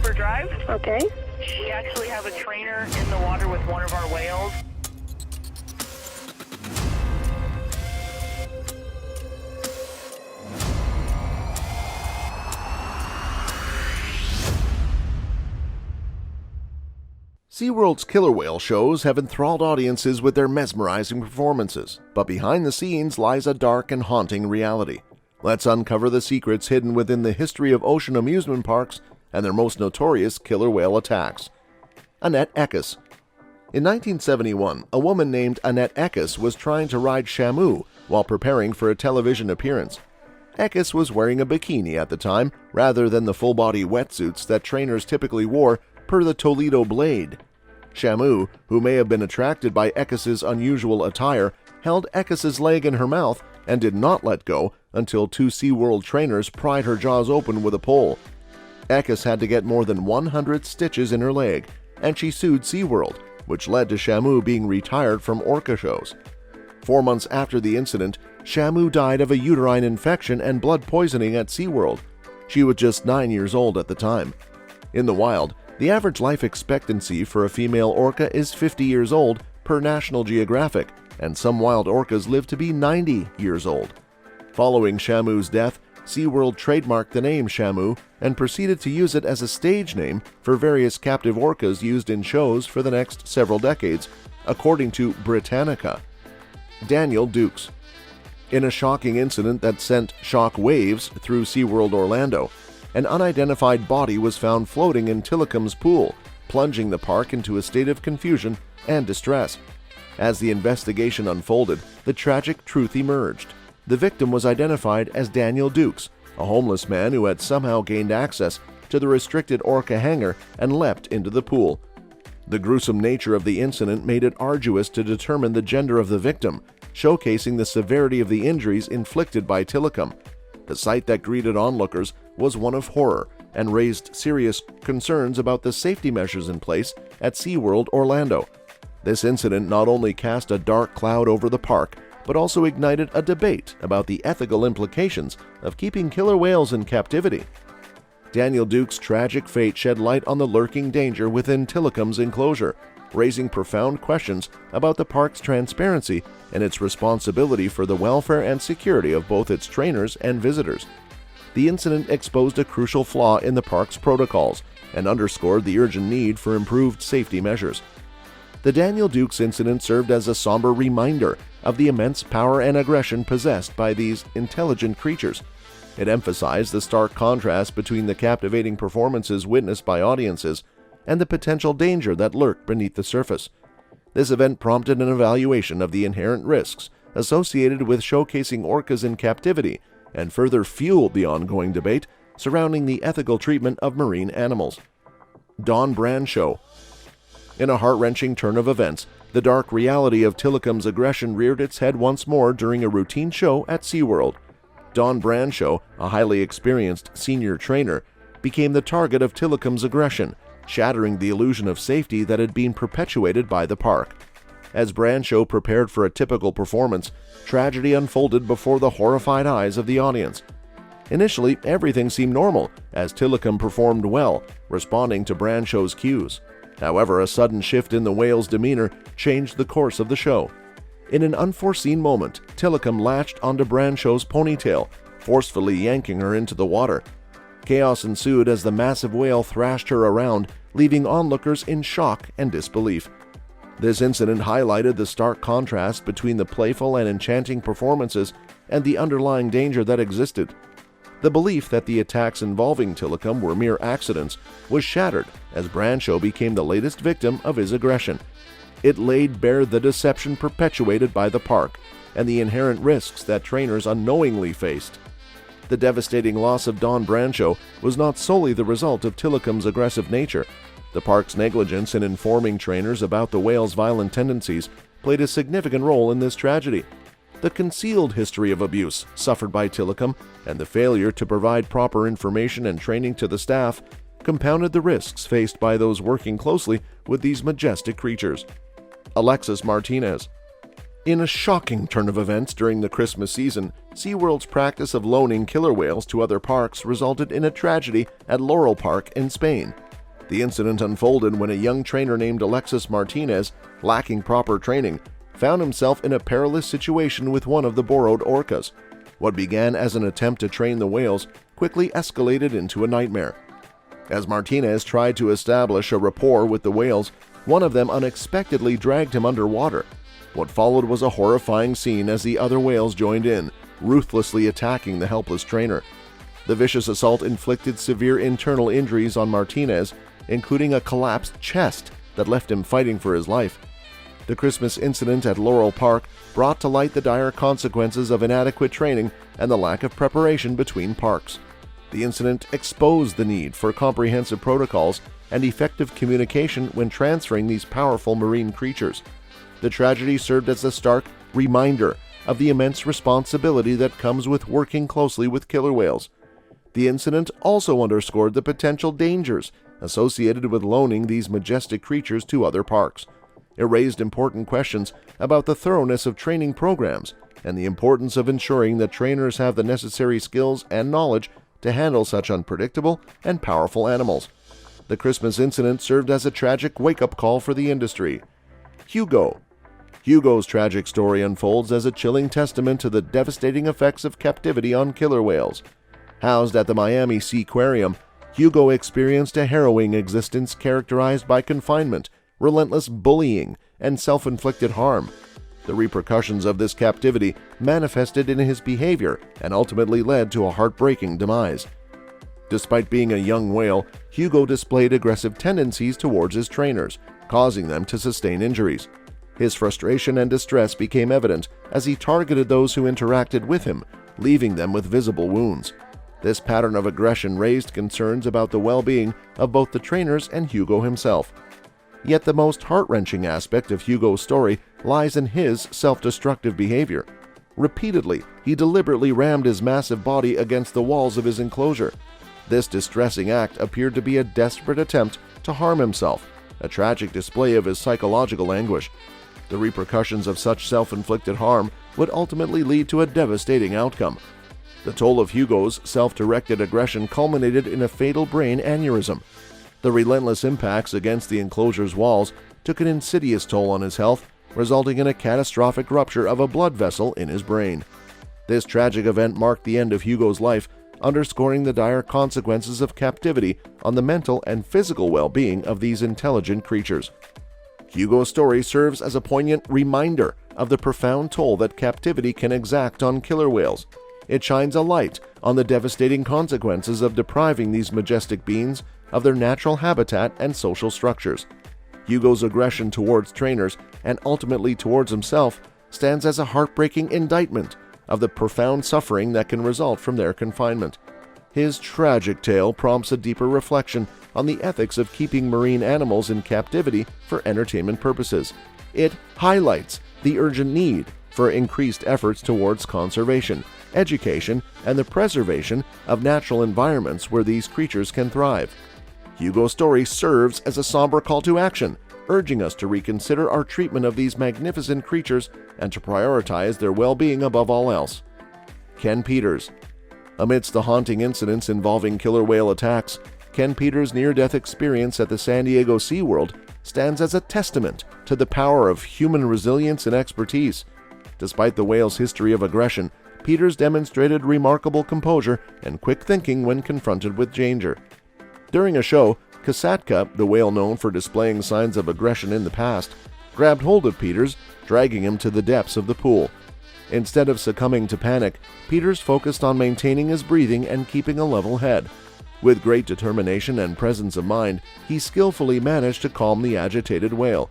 Harbor Drive. Okay. We actually have a trainer in the water with one of our whales. SeaWorld's killer whale shows have enthralled audiences with their mesmerizing performances, but behind the scenes lies a dark and haunting reality. Let's uncover the secrets hidden within the history of ocean amusement parks and their most notorious killer whale attacks. Annette Eckus. In 1971, a woman named Annette Eckus was trying to ride Shamu while preparing for a television appearance. Eckus was wearing a bikini at the time rather than the full-body wetsuits that trainers typically wore per the Toledo Blade. Shamu, who may have been attracted by Eckus's unusual attire, held Eckus's leg in her mouth and did not let go until two SeaWorld trainers pried her jaws open with a pole. Eckus had to get more than 100 stitches in her leg, and she sued SeaWorld, which led to Shamu being retired from orca shows. 4 months after the incident, Shamu died of a uterine infection and blood poisoning at SeaWorld. She was just 9 years old at the time. In the wild, the average life expectancy for a female orca is 50 years old per National Geographic, and some wild orcas live to be 90 years old. Following Shamu's death, SeaWorld trademarked the name Shamu and proceeded to use it as a stage name for various captive orcas used in shows for the next several decades, according to Britannica. Daniel Dukes. In a shocking incident that sent shock waves through SeaWorld Orlando, an unidentified body was found floating in Tillicum's pool, plunging the park into a state of confusion and distress. As the investigation unfolded, the tragic truth emerged. The victim was identified as Daniel Dukes, a homeless man who had somehow gained access to the restricted orca hangar and leapt into the pool. The gruesome nature of the incident made it arduous to determine the gender of the victim, showcasing the severity of the injuries inflicted by Tillicum. The sight that greeted onlookers was one of horror and raised serious concerns about the safety measures in place at SeaWorld Orlando. This incident not only cast a dark cloud over the park, but also ignited a debate about the ethical implications of keeping killer whales in captivity. Daniel Dukes' tragic fate shed light on the lurking danger within Tillicum's enclosure, raising profound questions about the park's transparency and its responsibility for the welfare and security of both its trainers and visitors. The incident exposed a crucial flaw in the park's protocols and underscored the urgent need for improved safety measures. The Daniel Dukes incident served as a somber reminder of the immense power and aggression possessed by these intelligent creatures. It emphasized the stark contrast between the captivating performances witnessed by audiences and the potential danger that lurked beneath the surface. This event prompted an evaluation of the inherent risks associated with showcasing orcas in captivity and further fueled the ongoing debate surrounding the ethical treatment of marine animals. Don Brancheau. In a heart-wrenching turn of events, the dark reality of Tillicum's aggression reared its head once more during a routine show at SeaWorld. Don Brancheau, a highly experienced senior trainer, became the target of Tillicum's aggression, shattering the illusion of safety that had been perpetuated by the park. As Brancheau prepared for a typical performance, tragedy unfolded before the horrified eyes of the audience. Initially, everything seemed normal, as Tillicum performed well, responding to Brancheau's cues. However, a sudden shift in the whale's demeanor changed the course of the show. In an unforeseen moment, Tillicum latched onto Brancheau's ponytail, forcefully yanking her into the water. Chaos ensued as the massive whale thrashed her around, leaving onlookers in shock and disbelief. This incident highlighted the stark contrast between the playful and enchanting performances and the underlying danger that existed. The belief that the attacks involving Tillicum were mere accidents was shattered as Brancheau became the latest victim of his aggression. It laid bare the deception perpetuated by the park and the inherent risks that trainers unknowingly faced. The devastating loss of Don Brancheau was not solely the result of Tillicum's aggressive nature. The park's negligence in informing trainers about the whale's violent tendencies played a significant role in this tragedy. The concealed history of abuse suffered by Tillicum and the failure to provide proper information and training to the staff compounded the risks faced by those working closely with these majestic creatures. Alexis Martinez. In a shocking turn of events during the Christmas season, SeaWorld's practice of loaning killer whales to other parks resulted in a tragedy at Laurel Park in Spain. The incident unfolded when a young trainer named Alexis Martinez, lacking proper training, found himself in a perilous situation with one of the borrowed orcas. What began as an attempt to train the whales quickly escalated into a nightmare. As Martinez tried to establish a rapport with the whales, one of them unexpectedly dragged him underwater. What followed was a horrifying scene as the other whales joined in, ruthlessly attacking the helpless trainer. The vicious assault inflicted severe internal injuries on Martinez, including a collapsed chest that left him fighting for his life. The Christmas incident at Laurel Park brought to light the dire consequences of inadequate training and the lack of preparation between parks. The incident exposed the need for comprehensive protocols and effective communication when transferring these powerful marine creatures. The tragedy served as a stark reminder of the immense responsibility that comes with working closely with killer whales. The incident also underscored the potential dangers associated with loaning these majestic creatures to other parks. It raised important questions about the thoroughness of training programs and the importance of ensuring that trainers have the necessary skills and knowledge to handle such unpredictable and powerful animals. The Christmas incident served as a tragic wake-up call for the industry. Hugo. Hugo's tragic story unfolds as a chilling testament to the devastating effects of captivity on killer whales. Housed at the Miami Seaquarium, Hugo experienced a harrowing existence characterized by confinement, relentless bullying, and self-inflicted harm. The repercussions of this captivity manifested in his behavior and ultimately led to a heartbreaking demise. Despite being a young whale, Hugo displayed aggressive tendencies towards his trainers, causing them to sustain injuries. His frustration and distress became evident as he targeted those who interacted with him, leaving them with visible wounds. This pattern of aggression raised concerns about the well-being of both the trainers and Hugo himself. Yet the most heart-wrenching aspect of Hugo's story lies in his self-destructive behavior. Repeatedly, he deliberately rammed his massive body against the walls of his enclosure. This distressing act appeared to be a desperate attempt to harm himself, a tragic display of his psychological anguish. The repercussions of such self-inflicted harm would ultimately lead to a devastating outcome. The toll of Hugo's self-directed aggression culminated in a fatal brain aneurysm. The relentless impacts against the enclosure's walls took an insidious toll on his health, resulting in a catastrophic rupture of a blood vessel in his brain. This tragic event marked the end of Hugo's life, underscoring the dire consequences of captivity on the mental and physical well-being of these intelligent creatures. Hugo's story serves as a poignant reminder of the profound toll that captivity can exact on killer whales. It shines a light on the devastating consequences of depriving these majestic beings of their natural habitat and social structures. Hugo's aggression towards trainers and ultimately towards himself stands as a heartbreaking indictment of the profound suffering that can result from their confinement. His tragic tale prompts a deeper reflection on the ethics of keeping marine animals in captivity for entertainment purposes. It highlights the urgent need for increased efforts towards conservation, education, and the preservation of natural environments where these creatures can thrive. Hugo's story serves as a somber call to action, urging us to reconsider our treatment of these magnificent creatures and to prioritize their well-being above all else. Ken Peters. Amidst the haunting incidents involving killer whale attacks, Ken Peters' near-death experience at the San Diego SeaWorld stands as a testament to the power of human resilience and expertise. Despite the whale's history of aggression, Peters demonstrated remarkable composure and quick thinking when confronted with danger. During a show, Kasatka, the whale known for displaying signs of aggression in the past, grabbed hold of Peters, dragging him to the depths of the pool. Instead of succumbing to panic, Peters focused on maintaining his breathing and keeping a level head. With great determination and presence of mind, he skillfully managed to calm the agitated whale.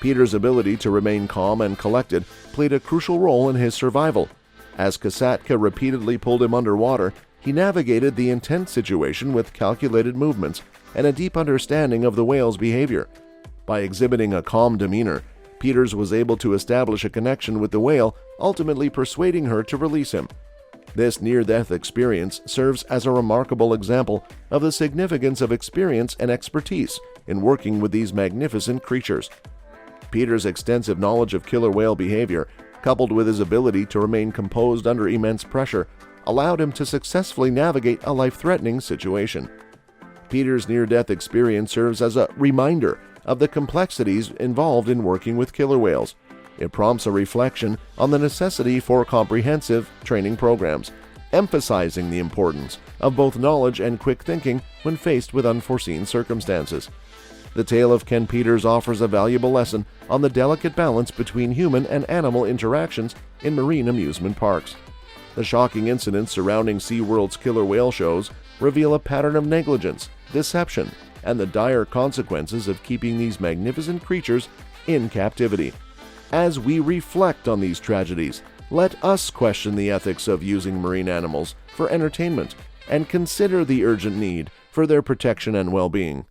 Peters' ability to remain calm and collected played a crucial role in his survival. As Kasatka repeatedly pulled him underwater, he navigated the intense situation with calculated movements and a deep understanding of the whale's behavior. By exhibiting a calm demeanor, Peters was able to establish a connection with the whale, ultimately persuading her to release him. This near-death experience serves as a remarkable example of the significance of experience and expertise in working with these magnificent creatures. Peters' extensive knowledge of killer whale behavior, coupled with his ability to remain composed under immense pressure, allowed him to successfully navigate a life-threatening situation. Peter's near-death experience serves as a reminder of the complexities involved in working with killer whales. It prompts a reflection on the necessity for comprehensive training programs, emphasizing the importance of both knowledge and quick thinking when faced with unforeseen circumstances. The tale of Ken Peters offers a valuable lesson on the delicate balance between human and animal interactions in marine amusement parks. The shocking incidents surrounding SeaWorld's killer whale shows reveal a pattern of negligence, deception, and the dire consequences of keeping these magnificent creatures in captivity. As we reflect on these tragedies, let us question the ethics of using marine animals for entertainment and consider the urgent need for their protection and well-being.